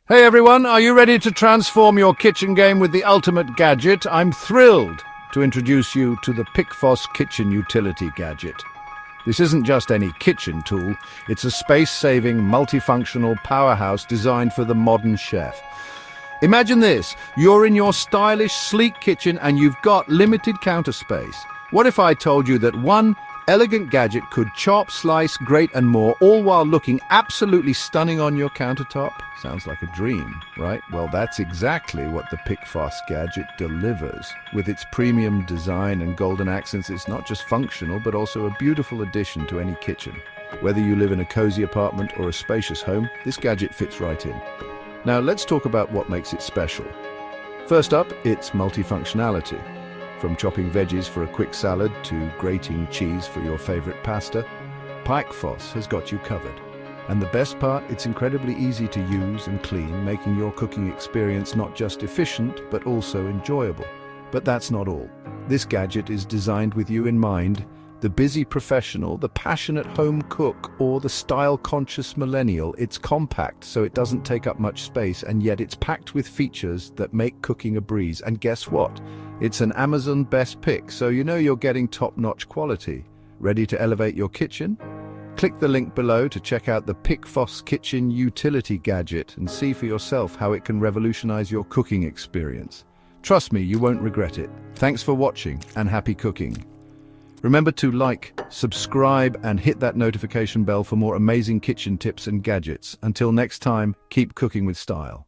Hey everyone, are you ready to transform your kitchen game with the ultimate gadget? I'm thrilled to introduce you to the PIKFOS Kitchen Utility Gadget. This isn't just any kitchen tool, it's a space-saving, multifunctional powerhouse designed for the modern chef. Imagine this, you're in your stylish, sleek kitchen and you've got limited counter space. What if I told you that one elegant gadget could chop, slice, grate and more, all while looking absolutely stunning on your countertop? Sounds like a dream, right? Well, that's exactly what the PIKFOS gadget delivers. With its premium design and golden accents, it's not just functional, but also a beautiful addition to any kitchen. Whether you live in a cozy apartment or a spacious home, this gadget fits right in. Now, let's talk about what makes it special. First up, its multifunctionality. From chopping veggies for a quick salad to grating cheese for your favorite pasta, PIKFOS has got you covered. And the best part, it's incredibly easy to use and clean, making your cooking experience not just efficient, but also enjoyable. But that's not all. This gadget is designed with you in mind, the busy professional, the passionate home cook, or the style-conscious millennial. It's compact, so it doesn't take up much space, and yet it's packed with features that make cooking a breeze. And guess what? It's an Amazon best pick, so you know you're getting top-notch quality. Ready to elevate your kitchen? Click the link below to check out the PIKFOS Kitchen Utility Gadget and see for yourself how it can revolutionize your cooking experience. Trust me, you won't regret it. Thanks for watching and happy cooking. Remember to like, subscribe and hit that notification bell for more amazing kitchen tips and gadgets. Until next time, keep cooking with style.